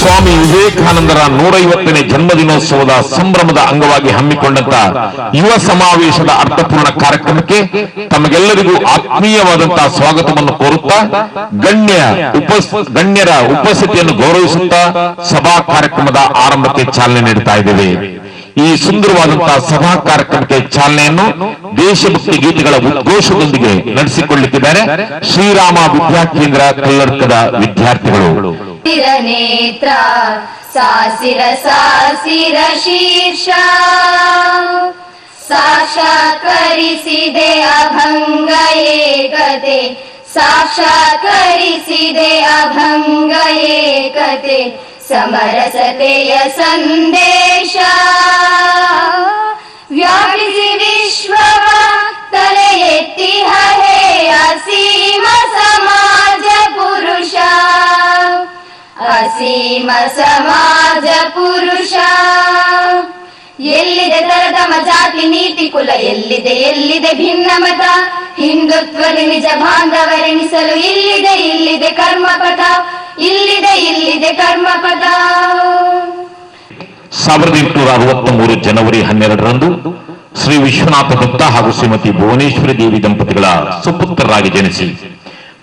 ಸ್ವಾಮಿ ವಿವೇಕಾನಂದರ 150ನೇ ಜನ್ಮದಿನೋತ್ಸವದ ಸಂಭ್ರಮದ ಅಂಗವಾಗಿ ಹಮ್ಮಿಕೊಂಡಂತ ಯುವ ಸಮಾವೇಶದ ಅರ್ಥಪೂರ್ಣ ಕಾರ್ಯಕ್ರಮಕ್ಕೆ ತಮಗೆಲ್ಲರಿಗೂ ಆತ್ಮೀಯವಾದಂತಹ ಸ್ವಾಗತವನ್ನು ಕೋರುತ್ತಾ ಗಣ್ಯರ ಉಪಸ್ಥಿತಿಯನ್ನು ಗೌರವಿಸುತ್ತಾ ಸಭಾ ಕಾರ್ಯಕ್ರಮದ ಆರಂಭಕ್ಕೆ ಚಾಲನೆ ನೀಡುತ್ತಾ ಇದ್ದೇವೆ. ಈ ಸುಂದರವಾದಂತಹ ಸಭಾ ಕಾರ್ಯಕ್ರಮಕ್ಕೆ ಚಾಲನೆಯನ್ನು ದೇಶಭಕ್ತಿ ಗೀತೆಗಳ ಉದ್ಘೋಷದೊಂದಿಗೆ ನಡೆಸಿಕೊಳ್ಳುತ್ತಿದ್ದಾರೆ ಶ್ರೀರಾಮ ವಿದ್ಯಾಕೇಂದ್ರ ಕಲ್ಲಡ್ಕದ ವಿದ್ಯಾರ್ಥಿಗಳು. ನೇತ್ರ ಸಾಸಿರ ಸಾಸಿರ ಶೀರ್ಷ ಸಾಕ್ಷಾತ್ಕರಿಸಿದೆ ಅಭಂಗ ಏಕತೆ, ಸಾಕ್ಷಾತ್ಕರಿಸಿದೆ ಅಭಂಗ ಏಕತೆ, ಸಮರಸತೆಯ ಸಂದೇಶ ವ್ಯಾಪಿಸಿ ವಿಶ್ವವ ತಲೆ ಎತ್ತಿ ಹೇ ಅಸೀಮ ಸಮಾಜ ಪುರುಷ, ಅಸೀಮ ಸಮಾಜ ಪುರುಷ. ಎಲ್ಲಿದೆ ತರತಮ ಜಾತಿ ನೀತಿ ಕುಲ, ಎಲ್ಲಿದೆ ಭಿನ್ನಮತ, ಹಿಂದುತ್ವದ ನಿಜ ಬಾಂಧವರೆನಿಸಲು ಇಲ್ಲಿದೆ ಕರ್ಮಪಥ, ಇಲ್ಲಿದೆ ಕರ್ಮಪಥ. 1863 ಜನವರಿ 12ರಂದು ಶ್ರೀ ವಿಶ್ವನಾಥ ದತ್ತ ಹಾಗೂ ಶ್ರೀಮತಿ ಭುವನೇಶ್ವರಿ ದೇವಿ ದಂಪತಿಗಳ ಸುಪುತ್ರರಾಗಿ ಜನಿಸಿ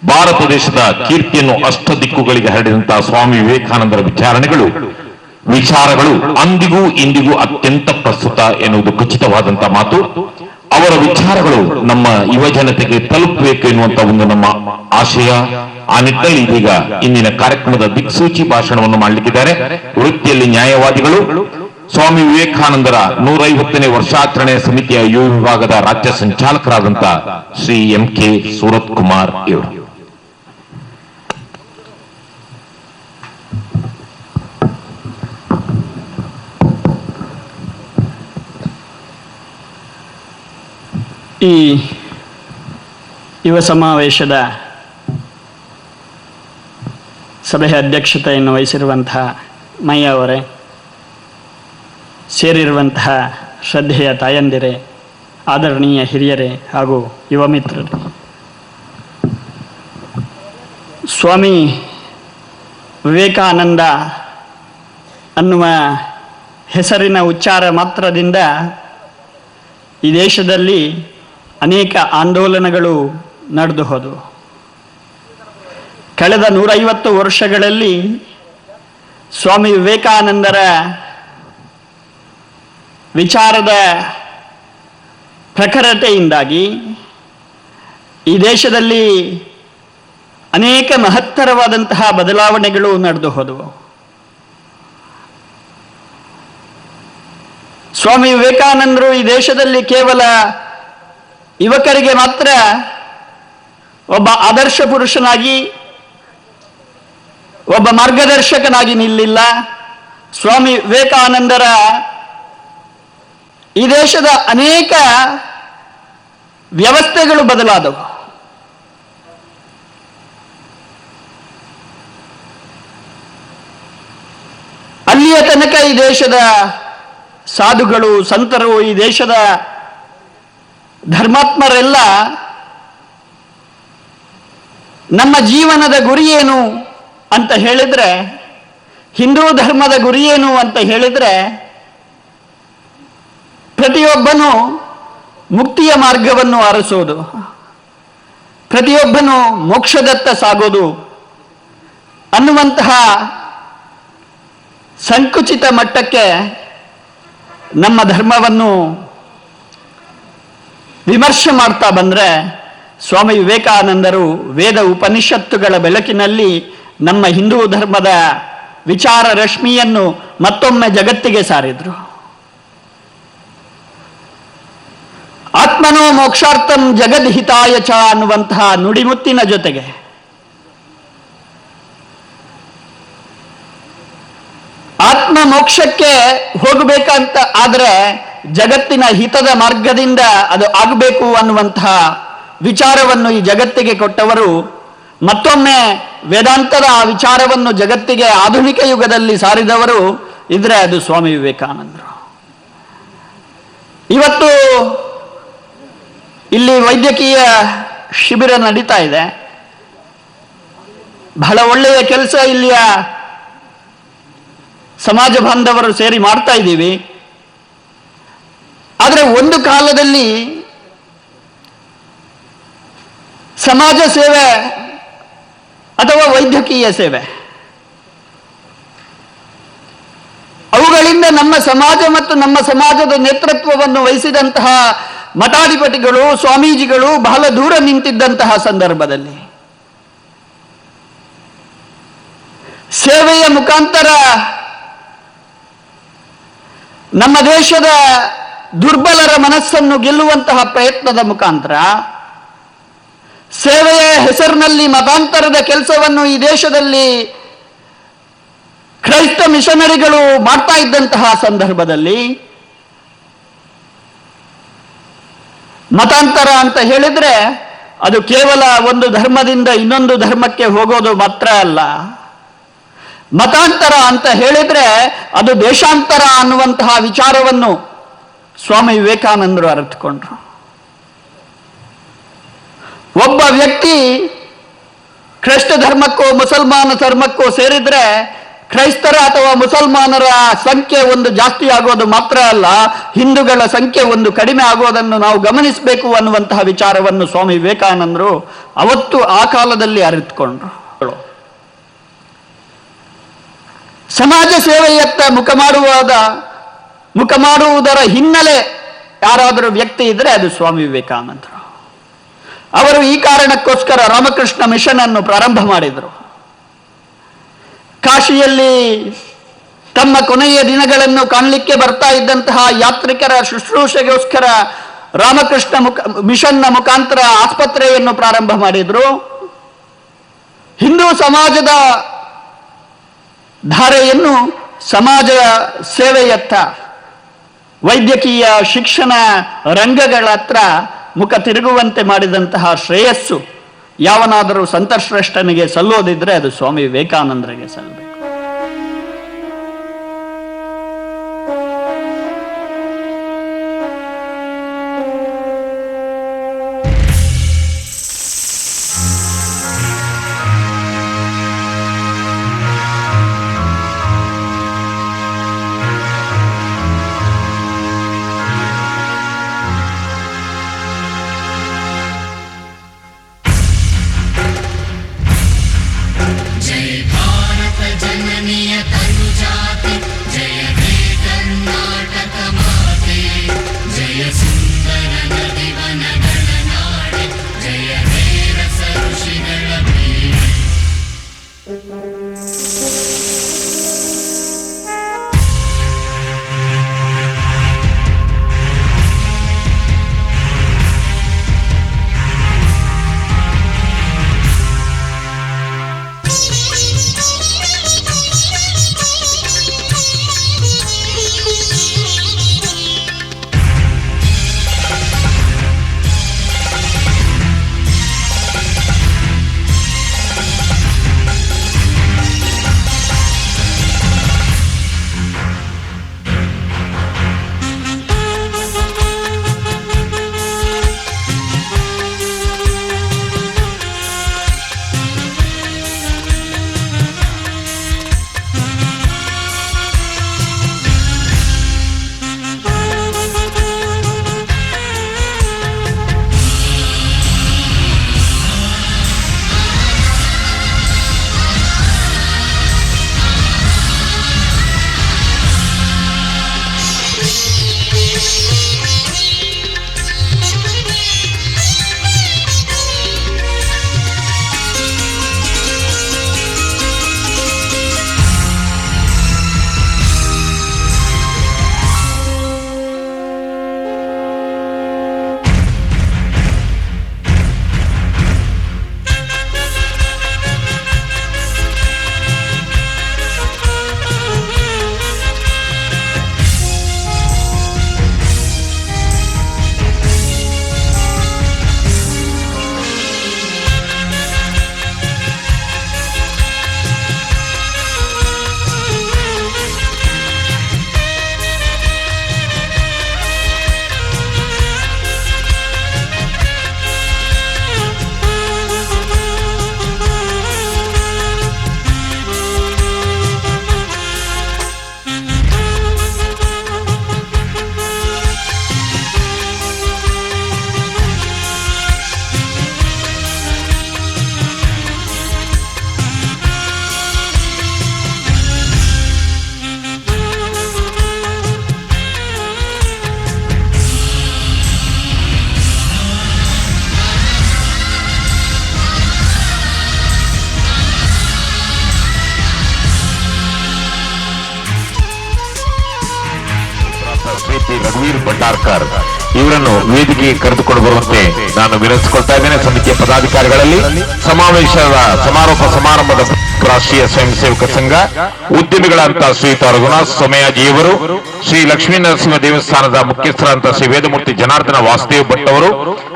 ಭಾರತ ದೇಶದ ಕೀರ್ತಿಯನ್ನು ಅಷ್ಟ ದಿಕ್ಕುಗಳಿಗೆ ಹರಡಿದಂತಹ ಸ್ವಾಮಿ ವಿವೇಕಾನಂದರ ವಿಚಾರಗಳು ಅಂದಿಗೂ ಇಂದಿಗೂ ಅತ್ಯಂತ ಪ್ರಸ್ತುತ ಎನ್ನುವುದು ಖಚಿತವಾದಂತಹ ಮಾತು. ಅವರ ವಿಚಾರಗಳು ನಮ್ಮ ಯುವ ಜನತೆಗೆ ತಲುಪಬೇಕು ಎನ್ನುವಂತ ಒಂದು ನಮ್ಮ ಆಶಯ. ಆ ನಿಟ್ಟಿನಲ್ಲಿ ಇದೀಗ ಇಂದಿನ ಕಾರ್ಯಕ್ರಮದ ದಿಕ್ಸೂಚಿ ಭಾಷಣವನ್ನು ಮಾಡಲಿಕ್ಕಿದ್ದಾರೆ ವೃತ್ತಿಯಲ್ಲಿ ನ್ಯಾಯವಾದಿಗಳು, ಸ್ವಾಮಿ ವಿವೇಕಾನಂದರ 150ನೇ ವರ್ಷಾಚರಣೆ ಸಮಿತಿಯ ಯುವ ವಿಭಾಗದ ರಾಜ್ಯ ಸಂಚಾಲಕರಾದಂತಹ ಶ್ರೀ MK ಸೂರತ್ ಕುಮಾರ್ ಇವರು. ಈ ಯುವ ಸಮಾವೇಶದ ಸಭೆಯ ಅಧ್ಯಕ್ಷತೆಯನ್ನು ವಹಿಸಿರುವಂತಹ ಮಯ್ಯ ಅವರೇ, ಸೇರಿರುವಂತಹ ಶ್ರದ್ಧೆಯ ತಾಯಂದಿರೇ, ಆದರಣೀಯ ಹಿರಿಯರೇ ಹಾಗೂ ಯುವ ಮಿತ್ರರೇ, ಸ್ವಾಮಿ ವಿವೇಕಾನಂದ ಅನ್ನುವ ಹೆಸರಿನ ಉಚ್ಚಾರ ಮಾತ್ರದಿಂದ ಈ ದೇಶದಲ್ಲಿ ಅನೇಕ ಆಂದೋಲನಗಳು ನಡೆದು ಹೋದವು. ಕಳೆದ 150 ವರ್ಷಗಳಲ್ಲಿ ಸ್ವಾಮಿ ವಿವೇಕಾನಂದರ ವಿಚಾರದ ಪ್ರಖರತೆಯಿಂದಾಗಿ ಈ ದೇಶದಲ್ಲಿ ಅನೇಕ ಮಹತ್ತರವಾದಂತಹ ಬದಲಾವಣೆಗಳು ನಡೆದು ಹೋದವು. ಸ್ವಾಮಿ ವಿವೇಕಾನಂದರು ಈ ದೇಶದಲ್ಲಿ ಕೇವಲ ಯುವಕರಿಗೆ ಮಾತ್ರ ಒಬ್ಬ ಆದರ್ಶ ಪುರುಷನಾಗಿ, ಒಬ್ಬ ಮಾರ್ಗದರ್ಶಕನಾಗಿ ನಿಲ್ಲಿಲ್ಲ. ಸ್ವಾಮಿ ವಿವೇಕಾನಂದರ ಈ ದೇಶದ ಅನೇಕ ವ್ಯವಸ್ಥೆಗಳು ಬದಲಾದವು. ಅಲ್ಲಿಯ ತನಕ ಈ ದೇಶದ ಸಾಧುಗಳು, ಸಂತರು, ಈ ದೇಶದ ಧರ್ಮಾತ್ಮರೆಲ್ಲ ನಮ್ಮ ಜೀವನದ ಗುರಿಯೇನು ಅಂತ ಹೇಳಿದ್ರೆ, ಹಿಂದೂ ಧರ್ಮದ ಗುರಿಯೇನು ಅಂತ ಹೇಳಿದ್ರೆ, ಪ್ರತಿಯೊಬ್ಬನು ಮುಕ್ತಿಯ ಮಾರ್ಗವನ್ನು ಅರಸೋದು, ಪ್ರತಿಯೊಬ್ಬನು ಮೋಕ್ಷದತ್ತ ಸಾಗೋದು ಅನ್ನುವಂತಹ ಸಂಕುಚಿತ ಮಟ್ಟಕ್ಕೆ ನಮ್ಮ ಧರ್ಮವನ್ನು ವಿಮರ್ಶೆ ಮಾಡ್ತಾ ಬಂದರೆ, ಸ್ವಾಮಿ ವಿವೇಕಾನಂದರು ವೇದ ಉಪನಿಷತ್ತುಗಳ ಬೆಳಕಿನಲ್ಲಿ ನಮ್ಮ ಹಿಂದೂ ಧರ್ಮದ ವಿಚಾರ ರಶ್ಮಿಯನ್ನು ಮತ್ತೊಮ್ಮೆ ಜಗತ್ತಿಗೆ ಸಾರಿದ್ರು. ಆತ್ಮನೋ ಮೋಕ್ಷಾರ್ಥಂ ಜಗದ್ಹಿತಾಯ ಚ ಅನ್ನುವಂತಹ ನುಡಿಮುತ್ತಿನ ಜೊತೆಗೆ ಆತ್ಮ ಮೋಕ್ಷಕ್ಕೆ ಹೋಗಬೇಕಂತ ಆದರೆ ಜಗತ್ತಿನ ಹಿತದ ಮಾರ್ಗದಿಂದ ಅದು ಆಗಬೇಕು ಅನ್ನುವಂತಹ ವಿಚಾರವನ್ನು ಈ ಜಗತ್ತಿಗೆ ಕೊಟ್ಟವರು, ಮತ್ತೊಮ್ಮೆ ವೇದಾಂತದ ಆ ವಿಚಾರವನ್ನು ಜಗತ್ತಿಗೆ ಆಧುನಿಕ ಯುಗದಲ್ಲಿ ಸಾರಿದವರು ಇದ್ರೆ ಅದು ಸ್ವಾಮಿ ವಿವೇಕಾನಂದರು. ಇವತ್ತು ಇಲ್ಲಿ ವೈದ್ಯಕೀಯ ಶಿಬಿರ ನಡೀತಾ ಇದೆ. ಬಹಳ ಒಳ್ಳೆಯ ಕೆಲಸ ಇಲ್ಲಿಯ ಸಮಾಜ ಬಾಂಧವರು ಸೇರಿ ಮಾಡ್ತಾ ಇದ್ದೀವಿ. ಆದರೆ ಒಂದು ಕಾಲದಲ್ಲಿ ಸಮಾಜ ಸೇವೆ ಅಥವಾ ವೈದ್ಯಕೀಯ ಸೇವೆ ಅವುಗಳಿಂದ ನಮ್ಮ ಸಮಾಜ ಮತ್ತು ನಮ್ಮ ಸಮಾಜದ ನೇತೃತ್ವವನ್ನು ವಹಿಸಿದಂತಹ ಮಠಾಧಿಪತಿಗಳು, ಸ್ವಾಮೀಜಿಗಳು ಬಹಳ ದೂರ ನಿಂತಿದ್ದಂತಹ ಸಂದರ್ಭದಲ್ಲಿ ಸೇವೆಯ ಮುಖಾಂತರ ನಮ್ಮ ದೇಶದ ದುರ್ಬಲರ ಮನಸ್ಸನ್ನು ಗೆಲ್ಲುವಂತಹ ಪ್ರಯತ್ನದ ಮುಖಾಂತರ ಸೇವೆಯ ಹೆಸರಿನಲ್ಲಿ ಮತಾಂತರದ ಕೆಲಸವನ್ನು ಈ ದೇಶದಲ್ಲಿ ಕ್ರೈಸ್ತ ಮಿಷನರಿಗಳು ಮಾಡ್ತಾ ಇದ್ದಂತಹ ಸಂದರ್ಭದಲ್ಲಿ ಮತಾಂತರ ಅಂತ ಹೇಳಿದ್ರೆ ಅದು ಕೇವಲ ಒಂದು ಧರ್ಮದಿಂದ ಇನ್ನೊಂದು ಧರ್ಮಕ್ಕೆ ಹೋಗೋದು ಮಾತ್ರ ಅಲ್ಲ. ಮತಾಂತರ ಅಂತ ಹೇಳಿದ್ರೆ ಅದು ದೇಶಾಂತರ ಅನ್ನುವಂತಹ ವಿಚಾರವನ್ನು ಸ್ವಾಮಿ ವಿವೇಕಾನಂದರು ಅರಿತುಕೊಂಡ್ರು. ಒಬ್ಬ ವ್ಯಕ್ತಿ ಕ್ರೈಸ್ತ ಧರ್ಮಕ್ಕೋ ಮುಸಲ್ಮಾನ ಧರ್ಮಕ್ಕೋ ಸೇರಿದ್ರೆ ಕ್ರೈಸ್ತರ ಅಥವಾ ಮುಸಲ್ಮಾನರ ಸಂಖ್ಯೆ ಒಂದು ಜಾಸ್ತಿ ಆಗೋದು ಮಾತ್ರ ಅಲ್ಲ, ಹಿಂದೂಗಳ ಸಂಖ್ಯೆ ಒಂದು ಕಡಿಮೆ ಆಗೋದನ್ನು ನಾವು ಗಮನಿಸಬೇಕು ಅನ್ನುವಂತಹ ವಿಚಾರವನ್ನು ಸ್ವಾಮಿ ವಿವೇಕಾನಂದರು ಅವತ್ತು ಆ ಕಾಲದಲ್ಲಿ ಅರಿತುಕೊಂಡ್ರು. ಸಮಾಜ ಸೇವೆಯತ್ತ ಮುಖ ಮಾಡುವುದರ ಹಿನ್ನೆಲೆ ಯಾರಾದರೂ ವ್ಯಕ್ತಿ ಇದ್ರೆ ಅದು ಸ್ವಾಮಿ ವಿವೇಕಾನಂದರು. ಅವರು ಈ ಕಾರಣಕ್ಕೋಸ್ಕರ ರಾಮಕೃಷ್ಣ ಮಿಷನ್ ಅನ್ನು ಪ್ರಾರಂಭ ಮಾಡಿದರು. ಕಾಶಿಯಲ್ಲಿ ತಮ್ಮ ಕೊನೆಯ ದಿನಗಳನ್ನು ಕಾಣಲಿಕ್ಕೆ ಬರ್ತಾ ಇದ್ದಂತಹ ಯಾತ್ರಿಕರ ಶುಶ್ರೂಷೆಗೋಸ್ಕರ ರಾಮಕೃಷ್ಣ ಮಿಷನ್ನ ಮುಖಾಂತರ ಆಸ್ಪತ್ರೆಯನ್ನು ಪ್ರಾರಂಭ ಮಾಡಿದರು. ಹಿಂದೂ ಸಮಾಜದ ಧಾರೆಯನ್ನು ಸಮಾಜ ಸೇವೆಯತ್ತ, ವೈದ್ಯಕೀಯ ಶಿಕ್ಷಣ ರಂಗಗಳ ಹತ್ರ ಮುಖ ತಿರುಗುವಂತೆ ಮಾಡಿದಂತಹ ಶ್ರೇಯಸ್ಸು ಯಾವನಾದರೂ ಸಂತಶ್ರೇಷ್ಠನಿಗೆ ಸಲ್ಲೋದಿದ್ರೆ ಅದು ಸ್ವಾಮಿ ವಿವೇಕಾನಂದರಿಗೆ ಸಲ್ಲಬೇಕು. ಶ್ರೀ ರಘುವೀರ್ ಭಂಡಾರ್ಕರ್ ಇವರನ್ನು ವೇದಿಕೆಗೆ ಕರೆದುಕೊಂಡು ಬರುವಂತೆ ನಾನು ವಿನಂತಿಸಿಕೊಳ್ತಾ ಇದ್ದೇನೆ. ಸಮಿತಿಯ ಪದಾಧಿಕಾರಿಗಳಲ್ಲಿ ಸಮಾವೇಶದ ಸಮಾರೋಪ ಸಮಾರಂಭದ ರಾಷ್ಟ್ರೀಯ ಸ್ವಯಂ ಸೇವಕ ಸಂಘ ಉದ್ಯಮಿಗಳಂತ ಶ್ರೀಯುತ ರಘುನಾಥ್ ಸೋಮಯಾಜಿಯವರು, ಶ್ರೀ ಲಕ್ಷ್ಮೀ ನರಸಿಂಹ ದೇವಸ್ಥಾನದ ಮುಖ್ಯಸ್ಥರಂತ ಶ್ರೀ ವೇದಮೂರ್ತಿ ಜನಾರ್ದನ ವಾಸುದೇವ್ ಭಟ್ ಅವರು,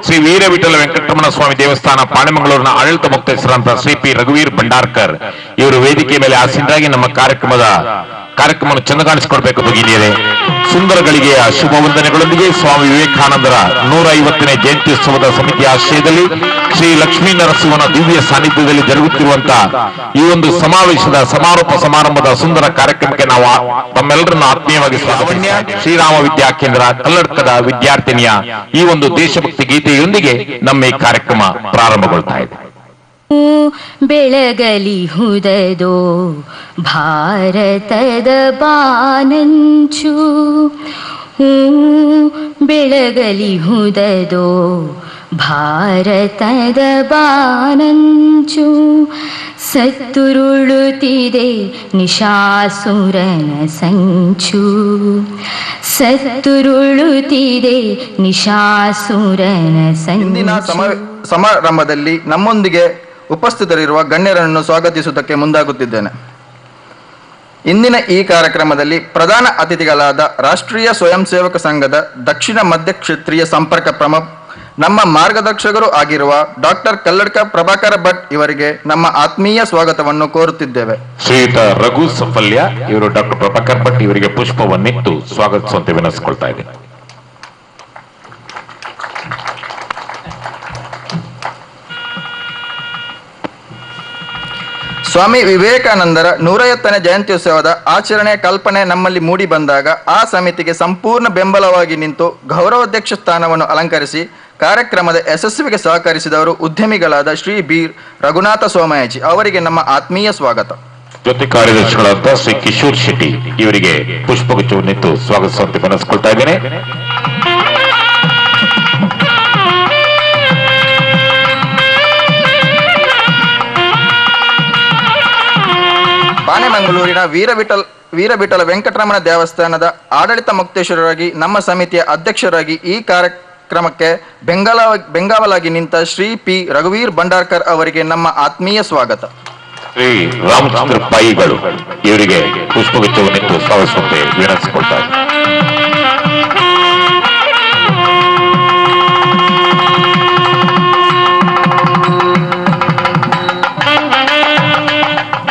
ಶ್ರೀ ವೀರವಿಠಲ ವೆಂಕಟರಮಣ ಸ್ವಾಮಿ ದೇವಸ್ಥಾನ ಪಾಣೆಮಂಗಳೂರಿನ ಆಡಳಿತ ಮುಖ್ಯಸ್ಥರಂತ ಶ್ರೀ ಪಿ ರಘುವೀರ್ ಭಂಡಾರ್ಕರ್ ಇವರು ವೇದಿಕೆ ಮೇಲೆ ಆಸೀನರಾಗಿ ನಮ್ಮ ಕಾರ್ಯಕ್ರಮವನ್ನು ಚೆಂದ ಕಾಣಿಸಿಕೊಡ್ಬೇಕು. ಭಗಿನಿಯರೇ, ಸುಂದರ ಗಳಿಗೆಯ ಶುಭ ವಂದನೆಗಳೊಂದಿಗೆ ಸ್ವಾಮಿ ವಿವೇಕಾನಂದರ 150ನೇ ಜಯಂತ್ಯುತ್ಸವದ ಸಮಿತಿಯ ಆಶ್ರಯದಲ್ಲಿ ಶ್ರೀ ಲಕ್ಷ್ಮೀ ನರಸಿಂಹನ ದಿವ್ಯ ಸಾನ್ನಿಧ್ಯದಲ್ಲಿ ಜರುಗುತ್ತಿರುವಂತಹ ಈ ಒಂದು ಸಮಾವೇಶದ ಸಮಾರೋಪ ಸಮಾರಂಭದ ಸುಂದರ ಕಾರ್ಯಕ್ರಮಕ್ಕೆ ನಾವು ತಮ್ಮೆಲ್ಲರನ್ನು ಆತ್ಮೀಯವಾಗಿ ಸ್ವಾಗತಿಸಿ ಶ್ರೀರಾಮ ವಿದ್ಯಾ ಕೇಂದ್ರ ಕಲ್ಲಡ್ಕದ ವಿದ್ಯಾರ್ಥಿನಿಯ ಈ ಒಂದು ದೇಶಭಕ್ತಿ ಗೀತೆಯೊಂದಿಗೆ ನಮ್ಮ ಈ ಕಾರ್ಯಕ್ರಮ ಪ್ರಾರಂಭಗೊಳ್ತಾ ಇದೆ. ಬೆಳಗಲಿ ಹುದದೋ ಭಾರತದ ಬಾನಂಚು, ಬೆಳಗಲಿ ಹುದದೋ ಭಾರತದ ಬಾನಂಚು, ಸತ್ತುರುಳುತ್ತಿದೆ ನಿಶಾಸುರನ ಸಂಚು, ಸತ್ತುರುಳುತ್ತಿದೆ ನಿಶಾಸುರನ ಸಂಚು. ಸಮಾರಂಭದಲ್ಲಿ ನಮ್ಮೊಂದಿಗೆ ಉಪಸ್ಥಿತರಿರುವ ಗಣ್ಯರನ್ನು ಸ್ವಾಗತಿಸುವುದಕ್ಕೆ ಮುಂದಾಗುತ್ತಿದ್ದೇನೆ. ಇಂದಿನ ಈ ಕಾರ್ಯಕ್ರಮದಲ್ಲಿ ಪ್ರಧಾನ ಅತಿಥಿಗಳಾದ ರಾಷ್ಟ್ರೀಯ ಸ್ವಯಂ ಸೇವಕ ಸಂಘದ ದಕ್ಷಿಣ ಮಧ್ಯ ಕ್ಷೇತ್ರೀಯ ಸಂಪರ್ಕ ಪ್ರಮುಖ ನಮ್ಮ ಮಾರ್ಗದರ್ಶಕರು ಆಗಿರುವ ಡಾಕ್ಟರ್ ಕಲ್ಲಡ್ಕ ಪ್ರಭಾಕರ ಭಟ್ ಇವರಿಗೆ ನಮ್ಮ ಆತ್ಮೀಯ ಸ್ವಾಗತವನ್ನು ಕೋರುತ್ತಿದ್ದೇವೆ. ಶ್ರೀಯುತ ರಘು ಸಫಲ್ಯ ಇವರು ಡಾಕ್ಟರ್ ಪ್ರಭಾಕರ್ ಭಟ್ ಇವರಿಗೆ ಪುಷ್ಪವನ್ನಿಟ್ಟು ಸ್ವಾಗತಿಸುವಂತೆ ವಿನಂತಿಸಿಕೊಳ್ತಾ ಇದೆ. ಸ್ವಾಮಿ ವಿವೇಕಾನಂದರ 150ನೇ ಜಯಂತ್ಯುತ್ಸವದ ಆಚರಣೆ ಕಲ್ಪನೆ ನಮ್ಮಲ್ಲಿ ಮೂಡಿ ಬಂದಾಗ ಆ ಸಮಿತಿಗೆ ಸಂಪೂರ್ಣ ಬೆಂಬಲವಾಗಿ ನಿಂತು ಗೌರವಾಧ್ಯಕ್ಷ ಸ್ಥಾನವನ್ನು ಅಲಂಕರಿಸಿ ಕಾರ್ಯಕ್ರಮದ ಯಶಸ್ವಿಗೆ ಸಹಕರಿಸಿದವರು ಉದ್ಯಮಿಗಳಾದ ಶ್ರೀ ಬಿ ರಘುನಾಥ ಸೋಮಯಾಜಿ ಅವರಿಗೆ ನಮ್ಮ ಆತ್ಮೀಯ ಸ್ವಾಗತ. ಜೊತೆ ಕಾರ್ಯದರ್ಶಿಗಳಾದ ಶ್ರೀ ಕಿಶೋರ್ ಶೆಟ್ಟಿ ಇವರಿಗೆ ಪುಷ್ಪಗುಚ್ಛವನ್ನಿಟ್ಟು ಸ್ವಾಗತಿಸುವಂತೆ ವಿನಂತಿಸಿಕೊಳ್ತಾ ಇದ್ದೇನೆ. ಪಾಣೆಮಂಗಳೂರಿನ ವೀರವಿಠಲ ವೆಂಕಟರಮಣ ದೇವಸ್ಥಾನದ ಆಡಳಿತ ಮುಕ್ತೇಶ್ವರರಾಗಿ ನಮ್ಮ ಸಮಿತಿಯ ಅಧ್ಯಕ್ಷರಾಗಿ ಈ ಕಾರ್ಯಕ್ರಮಕ್ಕೆ ಬೆಂಗಾವಲಾಗಿ ನಿಂತ ಶ್ರೀ ಪಿ ರಘುವೀರ್ ಭಂಡಾರ್ಕರ್ ಅವರಿಗೆ ನಮ್ಮ ಆತ್ಮೀಯ ಸ್ವಾಗತ. ಶ್ರೀ ರಾಮಚಂದ್ರ ಪೈಗಳು ಇವರಿಗೆ ಪುಷ್ಪಗುಚ್ಛವನ್ನಿಟ್ಟು ಸ್ವಾಗತಿಸುವಂತೆ ವಿನಂತಿಸಿಕೊಳ್ತಾ ಇದ್ದೇನೆ.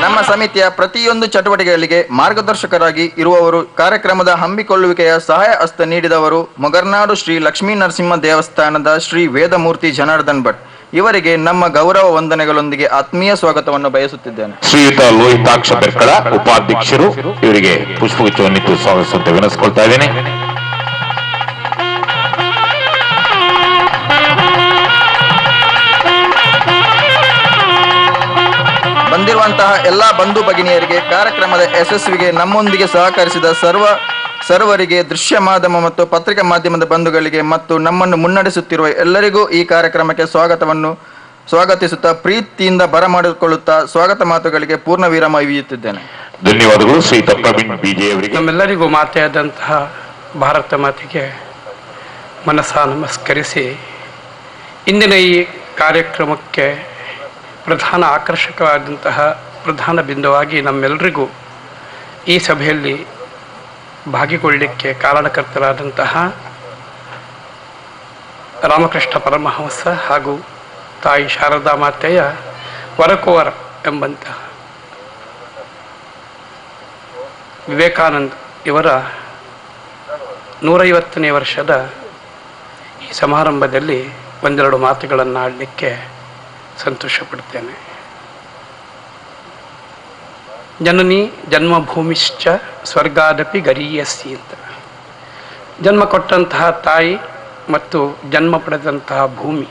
ನಮ್ಮ ಸಮಿತಿಯ ಪ್ರತಿಯೊಂದು ಚಟುವಟಿಕೆಗಳಿಗೆ ಮಾರ್ಗದರ್ಶಕರಾಗಿ ಇರುವವರು, ಕಾರ್ಯಕ್ರಮದ ಹಮ್ಮಿಕೊಳ್ಳುವಿಕೆಯ ಸಹಾಯ ಹಸ್ತ ನೀಡಿದವರು ಮೊಗರ್ನಾಡು ಶ್ರೀ ಲಕ್ಷ್ಮೀ ನರಸಿಂಹ ದೇವಸ್ಥಾನದ ಶ್ರೀ ವೇದಮೂರ್ತಿ ಜನಾರ್ದನ್ ಭಟ್ ಇವರಿಗೆ ನಮ್ಮ ಗೌರವ ವಂದನೆಗಳೊಂದಿಗೆ ಆತ್ಮೀಯ ಸ್ವಾಗತವನ್ನು ಬಯಸುತ್ತಿದ್ದೇನೆ. ಶ್ರೀಯುತ ಲೋಹಿತಾಕ್ಷ ಬೆರ್ಕಳ ಉಪಾಧ್ಯಕ್ಷರು ಇವರಿಗೆ ಪುಷ್ಪಗುಚ್ಛವನ್ನಿಟ್ಟು ಸ್ವಾಗತಿಸುವಂತೆ ವಿನಂತಿಸಿಕೊಳ್ತಾ ಇದ್ದೇನೆ. ಬಂದಿರುವಂತಹ ಎಲ್ಲಾ ಬಂಧು ಭಗಿನಿಯರಿಗೆ, ಕಾರ್ಯಕ್ರಮದ ಯಶಸ್ವಿಗೆ ನಮ್ಮೊಂದಿಗೆ ಸಹಕರಿಸಿದ ಸರ್ವರಿಗೆ, ದೃಶ್ಯ ಮಾಧ್ಯಮ ಮತ್ತು ಪತ್ರಿಕಾ ಮಾಧ್ಯಮದ ಬಂಧುಗಳಿಗೆ ಮತ್ತು ನಮ್ಮನ್ನು ಮುನ್ನಡೆಸುತ್ತಿರುವ ಎಲ್ಲರಿಗೂ ಈ ಕಾರ್ಯಕ್ರಮಕ್ಕೆ ಸ್ವಾಗತಿಸುತ್ತಾ ಪ್ರೀತಿಯಿಂದ ಬರಮಾಡಿಕೊಳ್ಳುತ್ತಾ ಸ್ವಾಗತ ಮಾತುಗಳಿಗೆ ಪೂರ್ಣ ವಿರಾಮ ಇರಿಯುತ್ತಿದ್ದೇನೆ. ಧನ್ಯವಾದಗಳು. ಶ್ರೀಯುತ ಪ್ರವೀಣ್ ಬಿಜೆ ಅವರಿಗೆ. ನಮ್ಮೆಲ್ಲರಿಗೂ ಮಾತೆಯಾದಂತಹ ಭಾರತ ಮಾತೆಗೆ ಮನಸ್ಸಾ ನಮಸ್ಕರಿಸಿ, ಇಂದಿನ ಈ ಕಾರ್ಯಕ್ರಮಕ್ಕೆ ಪ್ರಧಾನ ಆಕರ್ಷಕವಾದಂತಹ ಪ್ರಧಾನ ಬಿಂದುವಾಗಿ ನಮ್ಮೆಲ್ಲರಿಗೂ ಈ ಸಭೆಯಲ್ಲಿ ಭಾಗಿಗೊಳ್ಳಲಿಕ್ಕೆ ಕಾರಣಕರ್ತರಾದಂತಹ ರಾಮಕೃಷ್ಣ ಪರಮಹಂಸ ಹಾಗೂ ತಾಯಿ ಶಾರದಾ ಮಾತೆಯ ವರಕುವರ ಎಂಬಂತಹ ವಿವೇಕಾನಂದ ಇವರ 150ನೇ ವರ್ಷದ ಈ ಸಮಾರಂಭದಲ್ಲಿ ಒಂದೆರಡು ಮಾತುಗಳನ್ನು ಆಡಲಿಕ್ಕೆ ಸಂತೋಷ ಪಡ್ತೇನೆ. ಜನನಿ ಜನ್ಮಭೂಮಿಶ್ಚ ಸ್ವರ್ಗಾದಪಿ ಗರೀಯಸಿ ಅಂತ, ಜನ್ಮ ಕೊಟ್ಟಂತಹ ತಾಯಿ ಮತ್ತು ಜನ್ಮ ಪಡೆದಂತಹ ಭೂಮಿ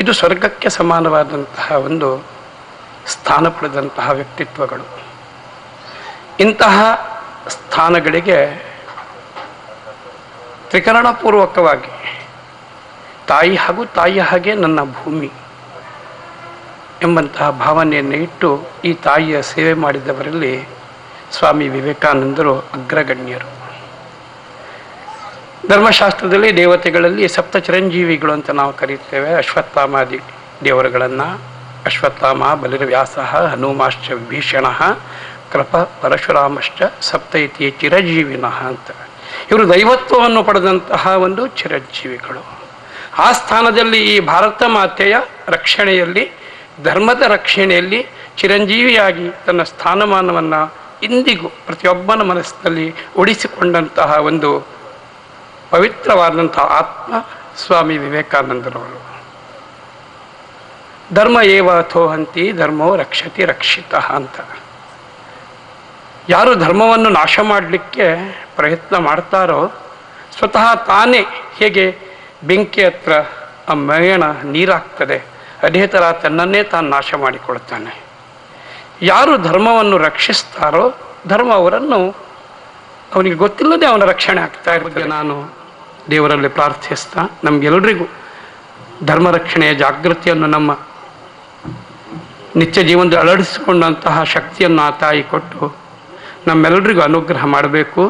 ಇದು ಸ್ವರ್ಗಕ್ಕೆ ಸಮಾನವಾದಂತಹ ಒಂದು ಸ್ಥಾನ ಪಡೆದಂತಹ ವ್ಯಕ್ತಿತ್ವಗಳು. ಇಂತಹ ಸ್ಥಾನಗಳಿಗೆ ತ್ರಿಕರಣಪೂರ್ವಕವಾಗಿ ತಾಯಿ ಹಾಗೂ ತಾಯಿಯ ಹಾಗೆ ನನ್ನ ಭೂಮಿ ಎಂಬಂತಹ ಭಾವನೆಯನ್ನು ಇಟ್ಟು ಈ ತಾಯಿಯ ಸೇವೆ ಮಾಡಿದವರಲ್ಲಿ ಸ್ವಾಮಿ ವಿವೇಕಾನಂದರು ಅಗ್ರಗಣ್ಯರು. ಧರ್ಮಶಾಸ್ತ್ರದಲ್ಲಿ ದೇವತೆಗಳಲ್ಲಿ ಸಪ್ತ ಚಿರಂಜೀವಿಗಳು ಅಂತ ನಾವು ಕರೀತೇವೆ. ಅಶ್ವತ್ಥಾಮಾದಿ ದೇವರುಗಳನ್ನು, ಅಶ್ವತ್ಥಾಮ, ಬಲಿರ್ವ್ಯಾಸ, ಹನುಮಾಶ್ಚ ವಿಭೀಷಣ, ಕೃಪ, ಪರಶುರಾಮಶ್ಚ ಸಪ್ತೈತಿ ಚಿರಂಜೀವಿನಃ ಅಂತ. ಇವರು ದೈವತ್ವವನ್ನು ಪಡೆದಂತಹ ಒಂದು ಚಿರಂಜೀವಿಗಳು. ಆ ಸ್ಥಾನದಲ್ಲಿ ಈ ಭಾರತ ಮಾತೆಯ ರಕ್ಷಣೆಯಲ್ಲಿ, ಧರ್ಮದ ರಕ್ಷಣೆಯಲ್ಲಿ ಚಿರಂಜೀವಿಯಾಗಿ ತನ್ನ ಸ್ಥಾನಮಾನವನ್ನು ಇಂದಿಗೂ ಪ್ರತಿಯೊಬ್ಬನ ಮನಸ್ಸಿನಲ್ಲಿ ಉಳಿಸಿಕೊಂಡಂತಹ ಒಂದು ಪವಿತ್ರವಾದಂತಹ ಆತ್ಮ ಸ್ವಾಮಿ ವಿವೇಕಾನಂದರವರು. ಧರ್ಮ ಏವ ಅಥೋಹಂತಿ ಧರ್ಮೋ ರಕ್ಷತಿ ರಕ್ಷಿತ ಅಂತ. ಯಾರು ಧರ್ಮವನ್ನು ನಾಶ ಮಾಡಲಿಕ್ಕೆ ಪ್ರಯತ್ನ ಮಾಡ್ತಾರೋ ಸ್ವತಃ ತಾನೇ ಹೇಗೆ ಬೆಂಕಿ ಹತ್ರ ಆ ಮೇಣ ನೀರಾಗ್ತದೆ, ಅದೇ ಥರ ತನ್ನನ್ನೇ ತಾನು ನಾಶ ಮಾಡಿಕೊಳ್ತಾನೆ. ಯಾರು ಧರ್ಮವನ್ನು ರಕ್ಷಿಸ್ತಾರೋ ಧರ್ಮ ಅವರನ್ನು ಅವನಿಗೆ ಗೊತ್ತಿಲ್ಲದೆ ಅವನ ರಕ್ಷಣೆ ಆಗ್ತಾ ಇರೋದು. ನಾನು ದೇವರಲ್ಲಿ ಪ್ರಾರ್ಥಿಸ್ತಾ ನಮಗೆಲ್ಲರಿಗೂ ಧರ್ಮ ರಕ್ಷಣೆಯ ಜಾಗೃತಿಯನ್ನು ನಮ್ಮ ನಿತ್ಯ ಜೀವನದಲ್ಲಿ ಅಳವಡಿಸಿಕೊಂಡಂತಹ ಶಕ್ತಿಯನ್ನು ಆ ತಾಯಿ ಕೊಟ್ಟು ನಮ್ಮೆಲ್ಲರಿಗೂ ಅನುಗ್ರಹ ಮಾಡಬೇಕು.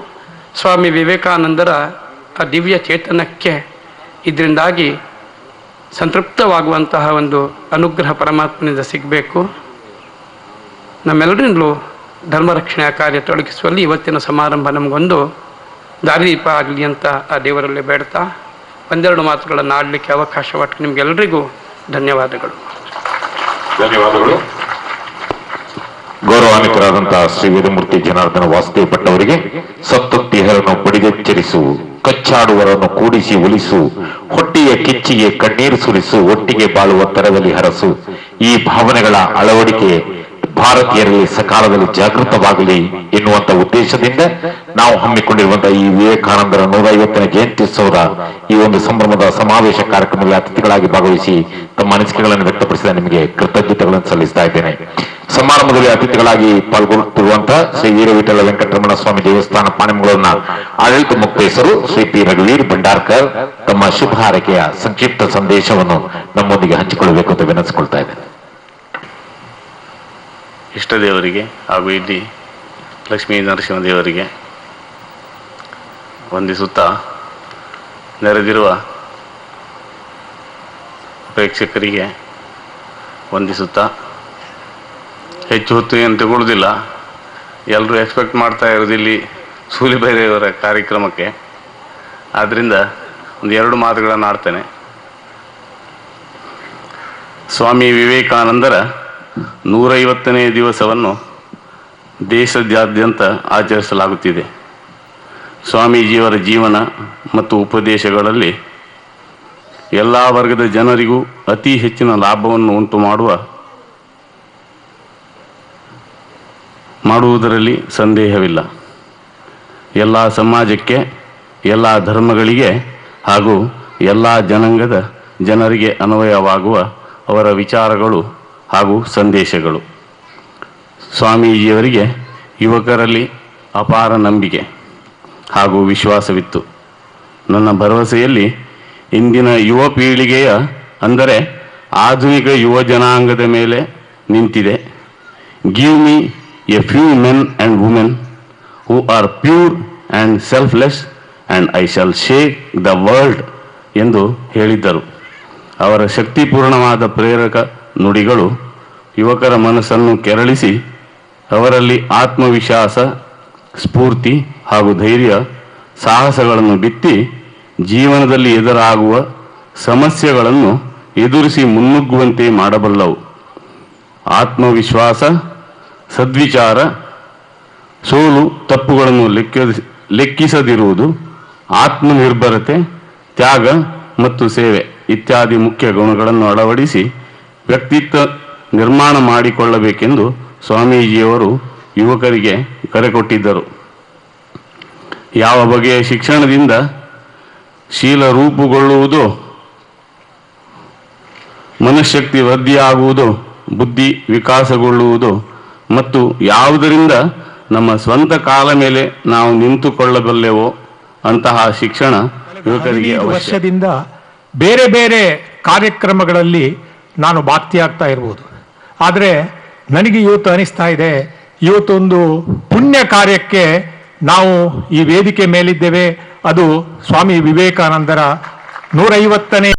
ಸ್ವಾಮಿ ವಿವೇಕಾನಂದರ ಆ ದಿವ್ಯ ಚೇತನಕ್ಕೆ ಇದರಿಂದಾಗಿ ಸಂತೃಪ್ತವಾಗುವಂತಹ ಒಂದು ಅನುಗ್ರಹ ಪರಮಾತ್ಮನಿಂದ ಸಿಗಬೇಕು. ನಮ್ಮೆಲ್ಲರಿಂದಲೂ ಧರ್ಮ ರಕ್ಷಣೆಯ ಕಾರ್ಯ ತೊಡಗಿಸುವಲ್ಲಿ ಇವತ್ತಿನ ಸಮಾರಂಭ ನಮಗೊಂದು ದಾರಿದೀಪ ಆಗಲಿ ಅಂತ ಆ ದೇವರಲ್ಲಿ ಬೇಡ್ತಾ ಒಂದೆರಡು ಮಾತುಗಳನ್ನು ಆಡಲಿಕ್ಕೆ ಅವಕಾಶ ಕೊಟ್ಟು ನಿಮಗೆಲ್ಲರಿಗೂ ಧನ್ಯವಾದಗಳು. ಧನ್ಯವಾದಗಳು. ಗೌರವಾನ್ವಿತರಾದಂತಹ ಶ್ರೀ ವೇದಮೂರ್ತಿ ಜನಾರ್ದನ ವಾಸುದೇವ ಭಟ್ ಅವರಿಗೆ ಸತ್ತೊತ್ತಿಹರನ್ನು ಪಡಿದೆಚ್ಚರಿಸು, ಕಚ್ಚಾಡುವರನ್ನು ಕೂಡಿಸಿ ಒಲಿಸು, ಹೊಟ್ಟಿಯ ಕಿಚ್ಚಿಗೆ ಕಣ್ಣೀರು ಸುರಿಸು, ಒಟ್ಟಿಗೆ ಬಾಳುವ ತರದಲ್ಲಿ ಹರಸು. ಈ ಭಾವನೆಗಳ ಅಳವಡಿಕೆ ಭಾರತೀಯರಲ್ಲಿ ಸಕಾಲದಲ್ಲಿ ಜಾಗೃತವಾಗಲಿ ಎನ್ನುವಂತ ಉದ್ದೇಶದಿಂದ ನಾವು ಹಮ್ಮಿಕೊಂಡಿರುವಂತಹ ಈ ವಿವೇಕಾನಂದರ 150ನೇ ಜಯಂತ್ಯುತ್ಸವದ ಈ ಒಂದು ಸಂಭ್ರಮದ ಸಮಾವೇಶ ಕಾರ್ಯಕ್ರಮದಲ್ಲಿ ಅತಿಥಿಗಳಾಗಿ ಭಾಗವಹಿಸಿ ತಮ್ಮ ಅನಿಸಿಕೆಗಳನ್ನು ವ್ಯಕ್ತಪಡಿಸಿದ ನಿಮಗೆ ಕೃತಜ್ಞತೆಗಳನ್ನು ಸಲ್ಲಿಸ್ತಾ ಇದ್ದೇನೆ. ಸಮಾರಂಭದಲ್ಲಿ ಅತಿಥಿಗಳಾಗಿ ಪಾಲ್ಗೊಳ್ಳುತ್ತಿರುವಂತಹ ಶ್ರೀ ವೀರವಿಠಲ ವೆಂಕಟರಮಣ ಸ್ವಾಮಿ ದೇವಸ್ಥಾನ ಪಾಣೆಮಗಳೂರಿನ ಆಡಳಿತ ಮುಕ್ತೇಸರು ಶ್ರೀ ಪಿ ರಘುವೀರ್ ಭಂಡಾರ್ಕರ್ ತಮ್ಮ ಶುಭ ಹಾರೈಕೆಯ ಸಂಕ್ಷಿಪ್ತ ಸಂದೇಶವನ್ನು ನಮ್ಮೊಂದಿಗೆ ಹಂಚಿಕೊಳ್ಳಬೇಕು ಅಂತ ವಿನಂತಿಸಿಕೊಳ್ತಾ ಇದ್ದೇನೆ. ಇಷ್ಟ ದೇವರಿಗೆ ಹಾಗೂ ಇಲ್ಲಿ ಲಕ್ಷ್ಮೀ ನರಸಿಂಹದೇವರಿಗೆ ವಂದಿಸುತ್ತಾ ನೆರೆದಿರುವ ಪ್ರೇಕ್ಷಕರಿಗೆ ವಂದಿಸುತ್ತಾ ಹೆಚ್ಚು ಹೊತ್ತು ಏನು ತಗೊಳ್ಳೋದಿಲ್ಲ. ಎಲ್ಲರೂ ಎಕ್ಸ್ಪೆಕ್ಟ್ ಮಾಡ್ತಾ ಇರೋದು ಇಲ್ಲಿ ಸೂಲಿಬೈರೇವರ ಕಾರ್ಯಕ್ರಮಕ್ಕೆ. ಆದ್ದರಿಂದ ಒಂದು 2 ಮಾತುಗಳನ್ನು ಆಡ್ತೇನೆ. ಸ್ವಾಮಿ ವಿವೇಕಾನಂದರ 150ನೇ ದಿವಸವನ್ನು ದೇಶದಾದ್ಯಂತ ಆಚರಿಸಲಾಗುತ್ತಿದೆ. ಸ್ವಾಮೀಜಿಯವರ ಜೀವನ ಮತ್ತು ಉಪದೇಶಗಳಲ್ಲಿ ಎಲ್ಲ ವರ್ಗದ ಜನರಿಗೂ ಅತಿ ಹೆಚ್ಚಿನ ಲಾಭವನ್ನು ಉಂಟು ಮಾಡುವುದರಲ್ಲಿ ಸಂದೇಹವಿಲ್ಲ. ಎಲ್ಲ ಸಮಾಜಕ್ಕೆ, ಎಲ್ಲ ಧರ್ಮಗಳಿಗೆ ಹಾಗೂ ಎಲ್ಲ ಜನಾಂಗದ ಜನರಿಗೆ ಅನ್ವಯವಾಗುವ ಅವರ ವಿಚಾರಗಳು ಹಾಗೂ ಸಂದೇಶಗಳು. ಸ್ವಾಮೀಜಿಯವರಿಗೆ ಯುವಕರಲ್ಲಿ ಅಪಾರ ನಂಬಿಕೆ ಹಾಗೂ ವಿಶ್ವಾಸವಿತ್ತು. ನನ್ನ ಭರವಸೆಯಲ್ಲಿ ಇಂದಿನ ಯುವ ಪೀಳಿಗೆಯ ಅಂದರೆ ಆಧುನಿಕ ಯುವ ಜನಾಂಗದ ಮೇಲೆ ನಿಂತಿದೆ. Give me a few men and women who are pure and selfless and I shall shake the world ಎಂದು ಹೇಳಿದ್ದರು. ಅವರ ಶಕ್ತಿಪೂರ್ಣವಾದ ಪ್ರೇರಕ ನುಡಿಗಳು ಯುವಕರ ಮನಸ್ಸನ್ನು ಕೆರಳಿಸಿ ಅವರಲ್ಲಿ ಆತ್ಮವಿಶ್ವಾಸ, ಸ್ಫೂರ್ತಿ ಹಾಗೂ ಧೈರ್ಯ, ಸಾಹಸಗಳನ್ನು ಬಿತ್ತಿ ಜೀವನದಲ್ಲಿ ಎದುರಾಗುವ ಸಮಸ್ಯೆಗಳನ್ನು ಎದುರಿಸಿ ಮುನ್ನುಗ್ಗುವಂತೆ ಮಾಡಬಲ್ಲವು. ಆತ್ಮವಿಶ್ವಾಸ, ಸದ್ವಿಚಾರ, ಸೋಲು ತಪ್ಪುಗಳನ್ನು ಲೆಕ್ಕಿಸದಿರುವುದು, ಆತ್ಮನಿರ್ಭರತೆ, ತ್ಯಾಗ ಮತ್ತು ಸೇವೆ ಇತ್ಯಾದಿ ಮುಖ್ಯ ಗುಣಗಳನ್ನು ಅಳವಡಿಸಿ ವ್ಯಕ್ತಿತ್ವ ನಿರ್ಮಾಣ ಮಾಡಿಕೊಳ್ಳಬೇಕೆಂದು ಸ್ವಾಮೀಜಿಯವರು ಯುವಕರಿಗೆ ಕರೆ ಕೊಟ್ಟಿದ್ದರು. ಯಾವ ಬಗೆಯ ಶಿಕ್ಷಣದಿಂದ ಶೀಲ ರೂಪುಗೊಳ್ಳುವುದೋ, ಮನಃಶಕ್ತಿ ವೃದ್ಧಿಯಾಗುವುದೋ, ಬುದ್ಧಿ ವಿಕಾಸಗೊಳ್ಳುವುದೋ ಮತ್ತು ಯಾವುದರಿಂದ ನಮ್ಮ ಸ್ವಂತ ಕಾಲ ಮೇಲೆ ನಾವು ನಿಂತುಕೊಳ್ಳಬಲ್ಲೆವೋ ಅಂತಹ ಶಿಕ್ಷಣ ಯುವಕರಿಗೆ ವರ್ಷದಿಂದ ಬೇರೆ ಬೇರೆ ಕಾರ್ಯಕ್ರಮಗಳಲ್ಲಿ ನಾನು ಭಾಗಿಯಾಗ್ತಾ ಇರ್ಬೋದು. ಆದರೆ ನನಗೆ ಇವತ್ತು ಅನಿಸ್ತಾ ಇದೆ, ಇವತ್ತೊಂದು ಪುಣ್ಯ ಕಾರ್ಯಕ್ಕೆ ನಾವು ಈ ವೇದಿಕೆ ಮೇಲಿದ್ದೇವೆ. ಅದು ಸ್ವಾಮಿ ವಿವೇಕಾನಂದರ 150ನೇ